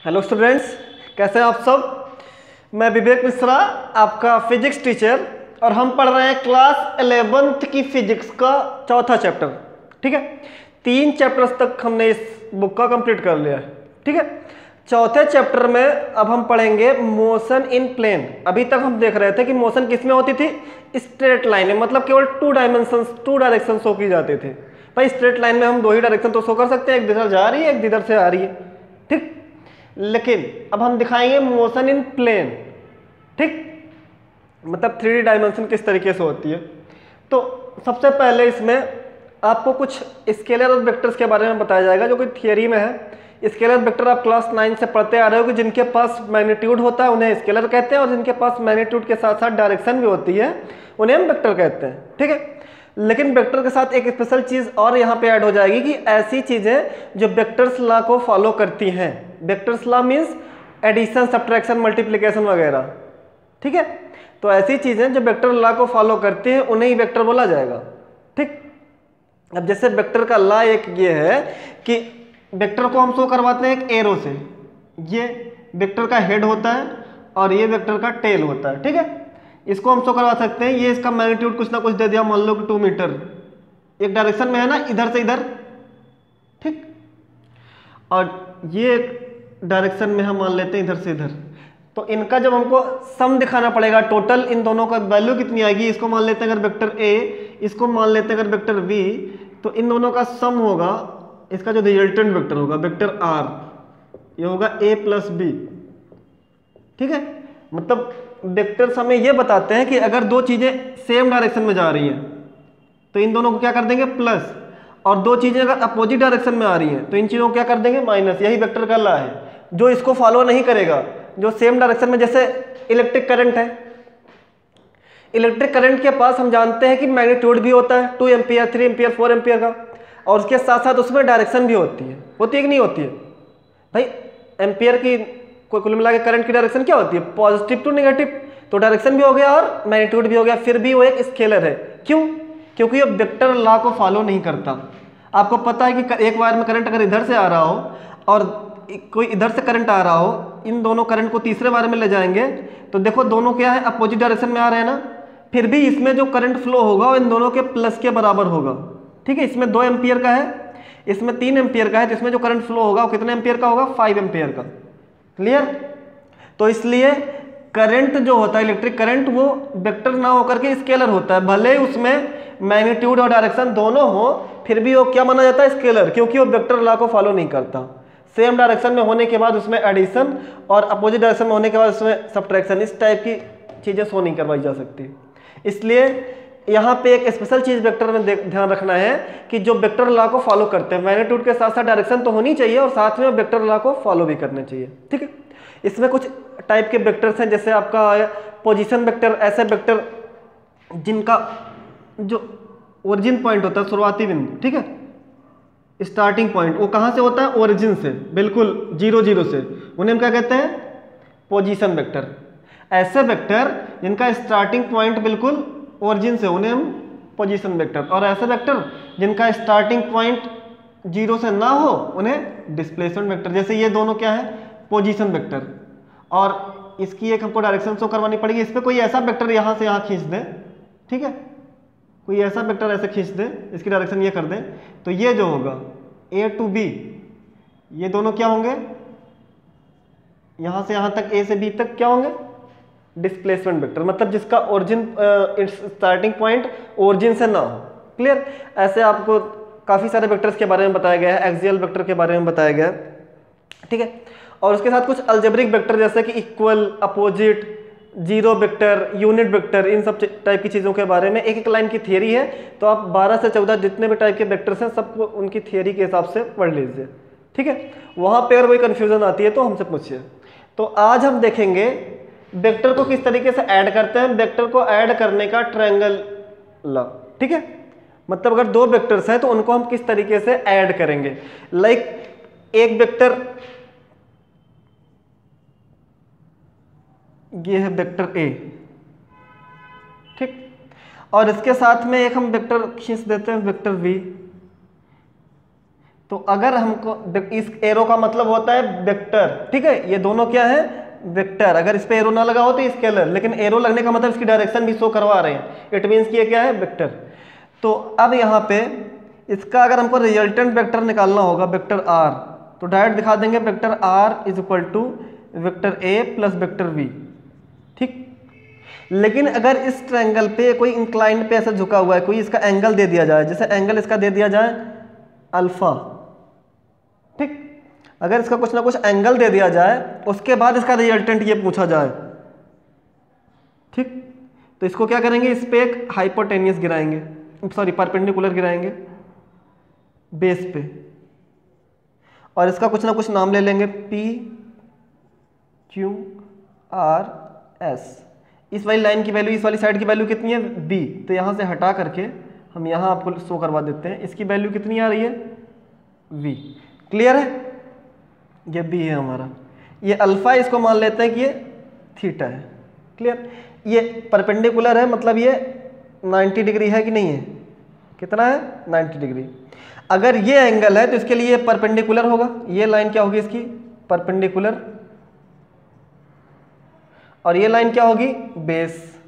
Hello students, कैसे हैं आप सब। मैं विवेक मिश्रा, आपका फिजिक्स टीचर, और हम पढ़ रहे हैं क्लास 11th की फिजिक्स का चौथा चैप्टर। ठीक है, 3 चैप्टर्स तक हमने इस बुक का कंप्लीट कर लिया है। ठीक है, चौथे चैप्टर में अब हम पढ़ेंगे मोशन इन प्लेन। अभी तक हम देख रहे थे कि मोशन किस में होती थी, स्ट्रेट लाइन में, मतलब केवल 2 डायरेक्शन शो की जाते थे। भाई स्ट्रेट लाइन में हम 2 ही डायरेक्शन तो शो कर सकते हैं, एक इधर जा रही है, एक इधर से आ रही है। ठीक, लेकिन अब हम दिखाएंगे मोशन इन प्लेन। ठीक, मतलब 3D डायमेंशन किस तरीके से होती है। तो सबसे पहले इसमें आपको कुछ स्केलर और वेक्टर्स के बारे में बताया जाएगा, जो कि थियरी में है। स्केलर वेक्टर आप क्लास 9 से पढ़ते आ रहे हो कि जिनके पास मैग्नीट्यूड होता है उन्हें स्केलर कहते हैं, और जिनके पास मैग्नीट्यूड के साथ साथ डायरेक्शन भी होती है उन्हें हम वेक्टर कहते हैं। ठीक है, लेकिन वेक्टर के साथ एक स्पेशल चीज और यहाँ पे ऐड हो जाएगी कि ऐसी चीजें जो वेक्टर्स लॉ को फॉलो करती हैं। Vectors law means addition, subtraction, multiplication वगैरह। ठीक है, तो ऐसी चीजें जो वेक्टर लॉ को फॉलो करती हैं उन्हें ही वेक्टर बोला जाएगा। ठीक, अब जैसे वेक्टर का लॉ एक ये है कि वेक्टर को हम शो करवाते हैं एक एरो से। ये वेक्टर का हेड होता है और ये वेक्टर का टेल होता है। ठीक है, इसको हम शो करवा सकते हैं। ये इसका मैग्नीट्यूड कुछ ना कुछ दे दिया, मान लो कि 2 मीटर एक डायरेक्शन में है ना, इधर से इधर। ठीक, और ये एक डायरेक्शन में हम मान लेते हैं इधर से इधर। तो इनका जब हमको सम दिखाना पड़ेगा, टोटल इन दोनों का वैल्यू कितनी आएगी, इसको मान लेते हैं अगर वेक्टर ए, इसको मान लेते हैं अगर वेक्टर बी, तो इन दोनों का सम होगा, इसका जो रिजल्टेंट वेक्टर होगा वेक्टर आर, ये होगा ए प्लस बी। ठीक है, मतलब वेक्टर्स हमें ये बताते हैं कि अगर 2 चीजें सेम डायरेक्शन में जा रही हैं तो इन दोनों को क्या कर देंगे प्लस, और 2 चीजें अगर अपोजिट डायरेक्शन में आ रही हैं तो इन चीजों को क्या कर देंगे माइनस। यही वेक्टर का लॉ है। जो इसको फॉलो नहीं करेगा, जो सेम डायरेक्शन में, जैसे इलेक्ट्रिक करंट है, इलेक्ट्रिक करंट के पास हम जानते हैं कि मैग्नीट्यूड भी होता है 2 एम्पियर, 3 एम्पियर, 4 एम्पियर का, और उसके साथ साथ उसमें डायरेक्शन भी होती है कि नहीं होती है। भाई एम्पियर की कोई कुल मिला के करंट की डायरेक्शन क्या होती है, पॉजिटिव टू नेगेटिव, तो डायरेक्शन भी हो गया और मैग्नीट्यूड भी हो गया, फिर भी वो एक स्केलर है। क्यों? क्योंकि ये वेक्टर लॉ को फॉलो नहीं करता। आपको पता है कि एक वायर में करंट अगर इधर से आ रहा हो और कोई इधर से करंट आ रहा हो, इन दोनों करंट को तीसरे वायर में ले जाएंगे तो देखो दोनों क्या है, अपोजिट डायरेक्शन में आ रहे हैं ना, फिर भी इसमें जो करंट फ्लो होगा वो इन दोनों के प्लस के बराबर होगा। ठीक है, इसमें 2 एम्पियर का है, इसमें 3 एम्पियर का है, तो इसमें जो करंट फ्लो होगा वो कितने एम्पियर का होगा, 5 एम्पियर का। क्लियर? तो इसलिए करंट जो होता है, इलेक्ट्रिक करंट, वो वेक्टर ना होकर के स्केलर होता है। भले ही उसमें मैग्नीट्यूड और डायरेक्शन दोनों हो, फिर भी वो क्या माना जाता है, स्केलर, क्योंकि वो वेक्टर लॉ को फॉलो नहीं करता। सेम डायरेक्शन में होने के बाद उसमें एडिशन, और अपोजिट डायरेक्शन में होने के बाद उसमें सब्ट्रैक्शन, इस टाइप की चीजें शो नहीं करवाई जा सकती। इसलिए यहाँ पे एक स्पेशल चीज वेक्टर में ध्यान रखना है कि जो वेक्टर लॉ को फॉलो करते हैं, मैग्नीट्यूड के साथ साथ डायरेक्शन तो होनी चाहिए और साथ में वेक्टर लॉ को फॉलो भी करने चाहिए। ठीक है, इसमें कुछ टाइप के वेक्टर्स हैं, जैसे आपका पोजीशन वेक्टर, ऐसे वेक्टर जिनका जो ओरिजिन पॉइंट होता है, शुरुआती बिंदु, ठीक है, स्टार्टिंग पॉइंट, वो कहाँ से होता है, ओरिजिन से, बिल्कुल 0 0 से, उन्हें हम क्या कहते हैं, पोजीशन वेक्टर। ऐसे वेक्टर जिनका स्टार्टिंग पॉइंट बिल्कुल ओरिजिन से, उन्हें हम पोजीशन वेक्टर, और ऐसे वेक्टर जिनका स्टार्टिंग पॉइंट 0 से ना हो उन्हें डिस्प्लेसमेंट वेक्टर। जैसे ये दोनों क्या है, पोजीशन वेक्टर, और इसकी एक हमको डायरेक्शन शो करवानी पड़ेगी। इस पर कोई ऐसा वेक्टर यहाँ से यहाँ खींच दे, ठीक है, कोई ऐसा वेक्टर ऐसे खींच दे, इसकी डायरेक्शन ये कर दे, तो ये जो होगा A to B, ये दोनों क्या होंगे, यहाँ से यहाँ तक, A से B तक क्या होंगे, डिस्प्लेसमेंट वेक्टर, मतलब जिसका ओरिजिन स्टार्टिंग पॉइंट ओरिजिन से ना हो। क्लियर? ऐसे आपको काफी सारे वेक्टर्स के बारे में बताया गया है, एक्सियल वेक्टर के बारे में बताया गया है। ठीक है, और उसके साथ कुछ अलजेब्रिक वेक्टर जैसे कि equal, opposite, zero vector, unit vector, इन सब टाइप की चीज़ों के बारे में एक एक लाइन की थियरी है। तो आप 12 से 14 जितने भी टाइप के वेक्टर्स हैं सबको उनकी थियरी के हिसाब से पढ़ लीजिए। ठीक है, वहाँ पे अगर कोई कन्फ्यूजन आती है तो हमसे पूछिए। तो आज हम देखेंगे वेक्टर को किस तरीके से ऐड करते हैं, वेक्टर को ऐड करने का ट्रायंगल लॉ। ठीक है, मतलब अगर 2 वेक्टर्स हैं तो उनको हम किस तरीके से ऐड करेंगे। लाइक एक वेक्टर, ये है वेक्टर A, ठीक, और इसके साथ में एक हम वेक्टर खींच देते हैं वेक्टर V। तो अगर हमको इस एरो का मतलब होता है वेक्टर, ठीक है, ये दोनों क्या है, वेक्टर। अगर इस पे एरो ना लगा हो तो स्केलर, लेकिन एरो लगने का मतलब इसकी डायरेक्शन भी शो करवा रहे हैं, इट मीन्स कि ये क्या है, वेक्टर। तो अब यहाँ पे इसका अगर हमको रिजल्टेंट वेक्टर निकालना होगा, वेक्टर आर, तो डायरेक्ट दिखा देंगे vector R is equal to vector A plus vector V, ठीक। लेकिन अगर इस ट्रायंगल पे कोई इंक्लाइंड पे ऐसा झुका हुआ है, कोई इसका एंगल दे दिया जाए, जैसे एंगल इसका दे दिया जाए अल्फा, ठीक, अगर इसका कुछ ना कुछ एंगल दे दिया जाए, उसके बाद इसका रिजल्टेंट ये पूछा जाए, ठीक, तो इसको क्या करेंगे, इस पे एक हाइपोटेनियस गिराएंगे, सॉरी परपेंडिकुलर गिराएंगे बेस पे, और इसका कुछ ना कुछ नाम ले लेंगे, पी क्यू आर एस। इस वाली लाइन की वैल्यू, इस वाली साइड की वैल्यू कितनी है, बी, तो यहाँ से हटा करके हम यहाँ आपको शो करवा देते हैं, इसकी वैल्यू कितनी आ रही है, वी। क्लियर है, ये बी है हमारा, ये अल्फा, इसको मान लेते हैं कि ये थीटा है। क्लियर, ये परपेंडिकुलर है, मतलब ये 90 डिग्री है कि नहीं है, कितना है, 90 डिग्री। अगर ये एंगल है तो इसके लिए परपेंडिकुलर होगा, ये लाइन क्या होगी इसकी, परपेंडिकुलर, और ये लाइन क्या होगी, बेस,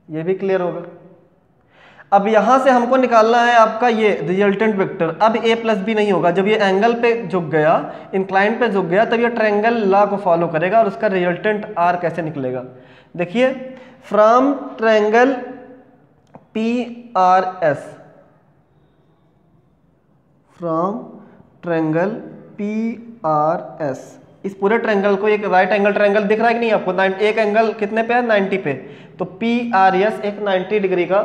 ये भी क्लियर होगा। अब यहां से हमको निकालना है आपका ये रिजल्टेंट वेक्टर। अब a प्लस बी नहीं होगा, जब ये एंगल पे झुक गया, इंक्लाइन पे झुक गया, तब ये ट्रायंगल लॉ को फॉलो करेगा, और उसका रिजल्टेंट r कैसे निकलेगा, देखिए, from triangle P R S, from triangle P R S, इस पूरे ट्रायंगल को, एक राइट एंगल ट्रायंगल दिख रहा है कि नहीं आपको, एक एंगल कितने पे है, 90 पे, तो पी आर एस एक 90 डिग्री का,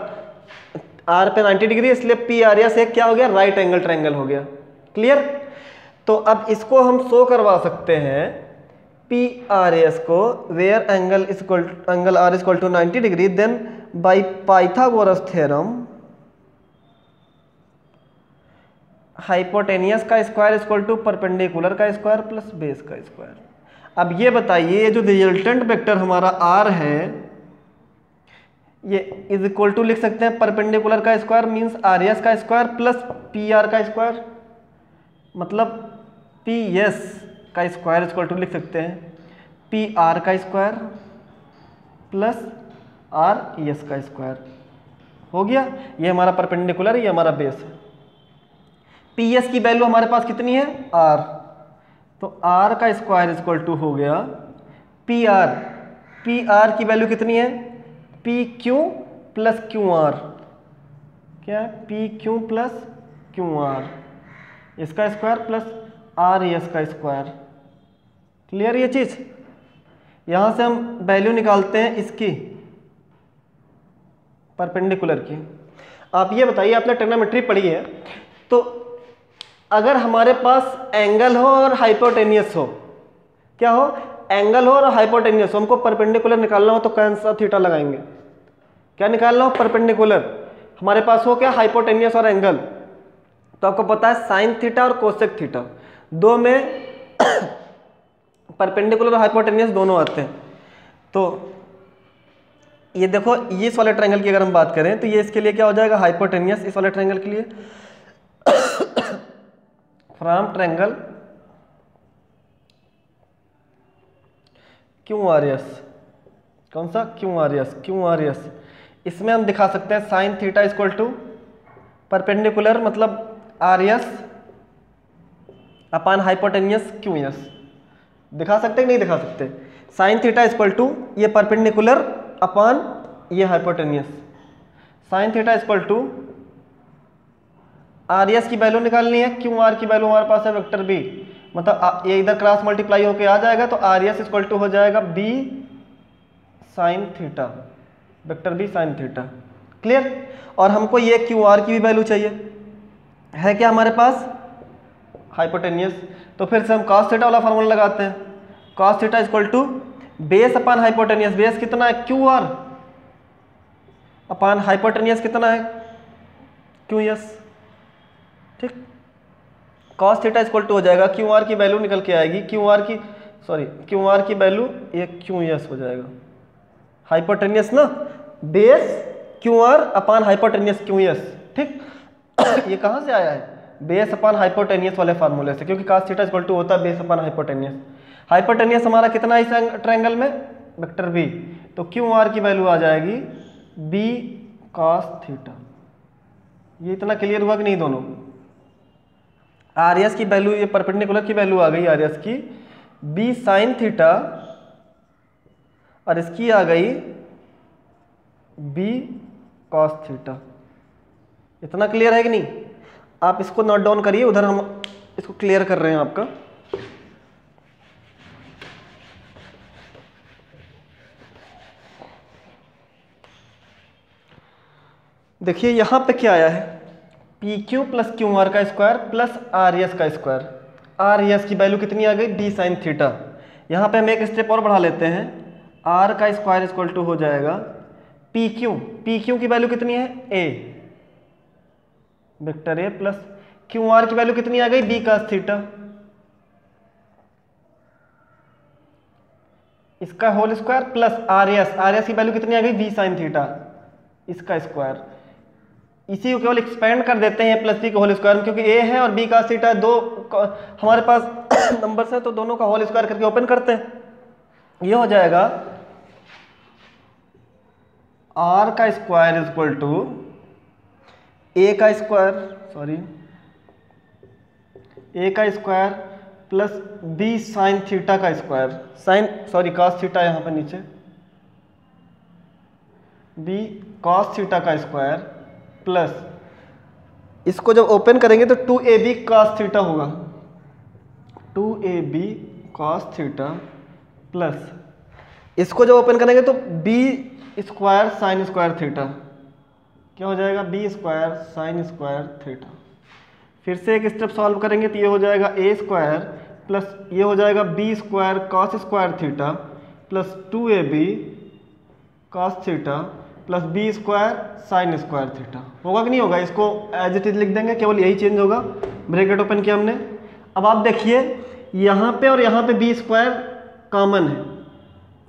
आर पे 90 डिग्री, इसलिए पी आर एस एक क्या हो गया, राइट एंगल ट्रायंगल हो गया। क्लियर, तो अब इसको हम शो करवा सकते हैं, पी आर एस को, where angle angle R is equal to 90 degree, then by Pythagoras theorem hypotenuse का square is equal to perpendicular का स्क्वायर प्लस बेस का स्क्वायर। अब ये बताइए, ये जो रिजल्टेंट वेक्टर हमारा आर है, ये इज इक्वल टू लिख सकते हैं परपेंडिकुलर का स्क्वायर मीन्स आर एस का स्क्वायर प्लस पी आर का स्क्वायर, मतलब पी एस का स्क्वायर इक्वल टू लिख सकते हैं पी आर का स्क्वायर प्लस आर एस का स्क्वायर। हो गया, ये हमारा परपेंडिकुलर, ये हमारा बेस है। पी एस की वैल्यू हमारे पास कितनी है, आर, तो आर का स्क्वायर इक्वल टू हो गया पी आर की वैल्यू कितनी है, P Q plus Q are, क्या है, P Q plus Q are, इसका स्क्वायर प्लस आर एस का स्क्वायर। क्लियर ये चीज, यहां से हम वैल्यू निकालते हैं इसकी परपेंडिकुलर की। आप ये बताइए, आपने ट्रिग्नोमेट्री पढ़ी है, तो अगर हमारे पास एंगल हो और हाइपोटेनियस हो, क्या हो, एंगल हो और हाइपोटेनियस हो, हमको परपेंडिकुलर निकालना हो तो कौन सा थीटा लगाएंगे, क्या निकालना हो, परपेंडिकुलर। हमारे पास हो क्या, हाइपोटेनियस और एंगल, तो आपको पता है साइन थीटा और कोसेक थीटा, दो में परपेंडिकुलर और हाइपोटेनियस दोनों आते हैं। तो ये देखो, ये इस वाले ट्रायंगल की अगर हम बात करें तो ये इसके लिए क्या हो जाएगा, हाइपोटेनियस, इस वाले ट्रायंगल के लिए from triangle Q R S, कौन सा, क्यू आर एस, इसमें हम दिखा सकते हैं sine theta equal to perpendicular, मतलब R S upon hypotenuse Q S. दिखा सकते हैं, नहीं दिखा सकते, साइन थीटा इक्वल टू ये परपेंडिकुलर अपान ये hypotenuse, sine theta equal to R S की वैल्यू निकालनी है, क्यू आर की वैल्यू हमारे पास है वेक्टर बी, मतलब ये इधर क्रॉस मल्टीप्लाई होके आ जाएगा, तो आर एस इक्वल टू हो जाएगा B sine theta, vector B sine theta. Clear, और हमको ये क्यू आर की भी वैल्यू चाहिए, है क्या हमारे पास, हाइपोटेनियस, तो फिर से हम cos थीटा वाला फार्मूला लगाते हैं, cos theta equal to base upon hypotenuse, base कितना है, क्यू आर, अपान हाइपोटेनियस कितना है, क्यू एस, ठीक। cos थीटा इक्वल टू हो जाएगा, क्यू आर की वैल्यू निकल के आएगी, क्यू आर की वैल्यू ये क्यू एस हो जाएगा, हाइपोटेनियस ना, base Q R upon hypotenuse Q S, ठीक। ये कहाँ से आया है, बेस अपॉन हाइपोटेनियस वाले फार्मूले से, क्योंकि cos थीटा इक्वल टू होता है बेस अपॉन हाइपोटेनियस। हाइपोटेनियस हमारा कितना है इस ट्रायंगल में, वेक्टर बी, तो क्यू आर की वैल्यू आ जाएगी बी cos थीटा। ये इतना क्लियर हुआ कि नहीं दोनों? आर एस की वैल्यू, ये परपेंडिकुलर की वैल्यू आ गई आर एस की बी साइन थीटा, और इसकी आ गई बी cos थीटा। इतना क्लियर है कि नहीं? आप इसको नोट डाउन करिए, उधर हम इसको क्लियर कर रहे हैं आपका। देखिए यहां पे क्या आया है, P Q plus Q are का स्क्वायर प्लस आर एस का स्क्वायर। आर एस की वैल्यू कितनी आ गई, बी साइन थीटा। यहां पे हम एक स्टेप और बढ़ा लेते हैं, आर का स्क्वायर इक्वल टू हो जाएगा पी क्यू की वैल्यू कितनी है, A vector A, plus Q R की वैल्यू कितनी आ गई, बी cos थीटा। इसका whole square plus R S की वैल्यू कितनी आ गई, बी साइन थीटा, इसका स्क्वायर। इसी को केवल एक्सपेंड कर देते हैं प्लस बी का होल स्क्वायर में, क्योंकि ए है और बी cos थीटा दो हमारे पास नंबर्स है, तो दोनों का होल स्क्वायर करके ओपन करते हैं। ये हो जाएगा आर का स्क्वायर इक्वल टू ए का स्क्वायर, सॉरी ए का square plus B sine theta का square, sine sorry cos theta यहाँ पर नीचे, बी cos थीटा का स्क्वायर प्लस इसको जब ओपन करेंगे तो 2ab cos थीटा होगा, 2ab cos थीटा प्लस इसको जब ओपन करेंगे तो b square sine square theta, क्या हो जाएगा, b square sine square theta. फिर से एक स्टेप सॉल्व करेंगे तो ये हो जाएगा a स्क्वायर प्लस ये हो जाएगा b square cos square theta plus 2ab cos theta plus B square sine square theta. होगा कि नहीं होगा? इसको एज इट इज लिख देंगे, केवल यही चेंज होगा, ब्रैकेट ओपन किया हमने। अब आप देखिए यहाँ पे और यहाँ पे बी स्क्वायर कॉमन है,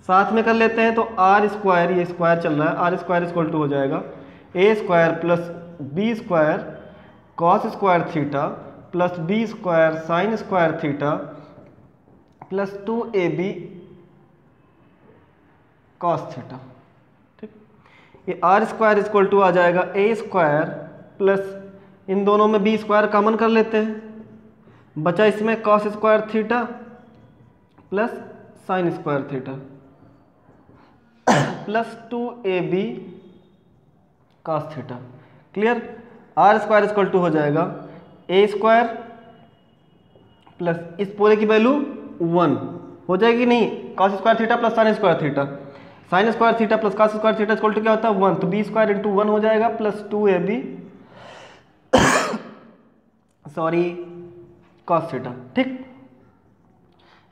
साथ में कर लेते हैं तो आर स्क्वायर, ये स्क्वायर चल रहा है, आर स्क्वायर इक्वल टू हो जाएगा A square plus B square cos square theta plus B square sine square theta plus 2ab cos theta. ठीक, ये आर स्क्वायर इक्वल टू आ जाएगा ए स्क्वायर प्लस इन दोनों में बी स्क्वायर कॉमन कर लेते हैं, बचा इसमें cos square theta plus sine square theta plus 2ab cos theta. Clear? R square equal to हो जाएगा ए स्क्वायर प्लस इस पूरे की वैल्यू 1 हो जाएगी, नहीं, cos square theta plus sine square theta, sine square theta plus cos square theta equal to क्या होता है 1, तो बी स्क्वायर इंटू 1 हो जाएगा plus 2ab sorry cos theta. ठीक,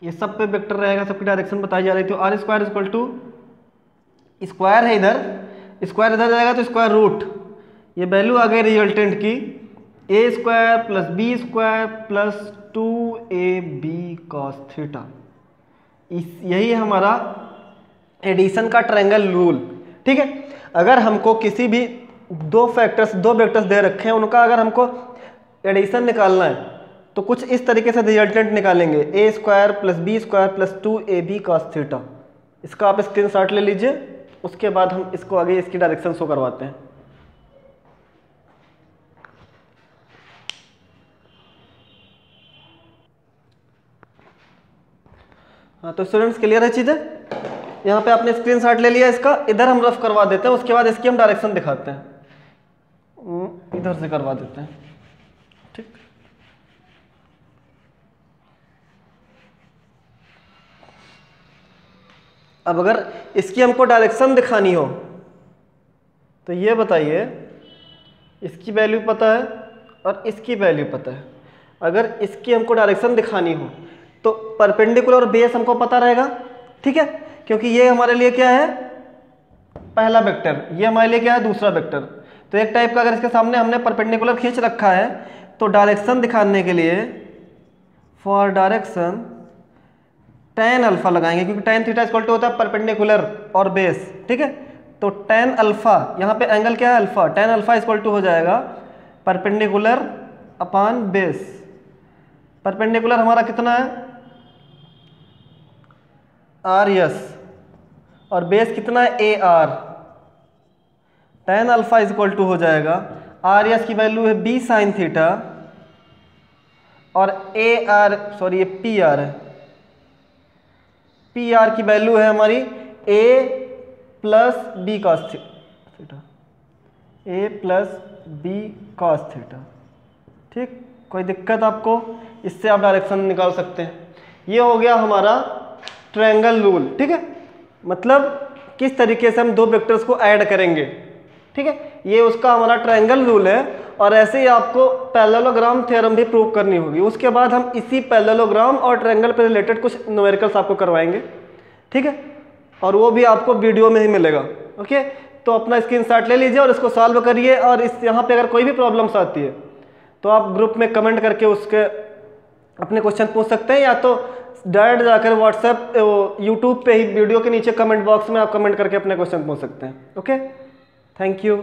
ये सब पे वेक्टर रहेगा, सबकी डायरेक्शन बताई जा रही थी। R square equal to square है इधर, स्क्वायर इधर जाएगा तो स्क्वायर रूट, ये वैल्यू आ गई रिजल्टेंट की A square plus B square plus 2ab cos theta. यही है हमारा एडिशन का ट्रायंगल रूल। ठीक है, अगर हमको किसी भी दो वेक्टर्स दे रखे हैं, उनका अगर हमको एडिशन निकालना है तो कुछ इस तरीके से रिजल्टेंट निकालेंगे, A square plus B square plus 2ab cos theta. इसका आप स्क्रीनशॉट ले लीजिए, उसके बाद हम इसको आगे इसकी डायरेक्शन शो करवाते हैं। हाँ, तो स्टूडेंट्स क्लियर है चीजें? यहाँ पे आपने स्क्रीनशॉट ले लिया इसका, इधर हम रफ करवा देते हैं, उसके बाद इसकी हम डायरेक्शन दिखाते हैं, इधर से करवा देते हैं। ठीक, अब अगर इसकी हमको डायरेक्शन दिखानी हो तो ये बताइए, इसकी वैल्यू पता है और इसकी वैल्यू पता है, अगर इसकी हमको डायरेक्शन दिखानी हो तो परपेंडिकुलर और बेस हमको पता रहेगा। ठीक है, क्योंकि ये हमारे लिए क्या है, पहला वेक्टर, ये हमारे लिए क्या है, दूसरा वेक्टर। तो एक टाइप का अगर इसके सामने हमने परपेंडिकुलर खींच रखा है तो डायरेक्शन दिखाने के लिए फॉर डायरेक्शन tan अल्फा लगाएंगे, क्योंकि tan थीटा इक्वल टू होता है परपेंडिकुलर और बेस। ठीक है, तो tan अल्फा, यहाँ पे एंगल क्या है, alpha, tan alpha equal to हो जाएगा परपेंडिकुलर अपान बेस। परपेंडिकुलर हमारा कितना है, आर यस, और बेस कितना है, A R. Tan alpha is equal to हो जाएगा, आर यस की वैल्यू है बी साइन थीटा, और ए आर सॉरी ये पी आर है, पी आर की वैल्यू है हमारी A plus B cos theta, A plus B cos theta. ठीक, कोई दिक्कत आपको, इससे आप डायरेक्शन निकाल सकते हैं। ये हो गया हमारा ट्रायंगल रूल। ठीक है, मतलब किस तरीके से हम दो वेक्टर्स को ऐड करेंगे। ठीक है, ये उसका हमारा ट्रायंगल रूल है। और ऐसे ही आपको पैरेललोग्राम थ्योरम भी प्रूव करनी होगी। उसके बाद हम इसी पैरेललोग्राम और ट्रायंगल पे रिलेटेड कुछ न्यूमेरिकल्स आपको करवाएंगे। ठीक है, और वो भी आपको वीडियो में ही मिलेगा। ओके, तो अपना स्क्रीनशॉट ले लीजिए और इसको सॉल्व करिए। और इस यहाँ पे अगर कोई भी प्रॉब्लम्स आती है तो आप ग्रुप में कमेंट करके उसके अपने क्वेश्चन पूछ सकते हैं, या तो डायरेक्ट जाकर व्हाट्सएप यूट्यूब पे ही वीडियो के नीचे कमेंट बॉक्स में आप कमेंट करके अपने क्वेश्चन पूछ सकते हैं। Okay, thank you.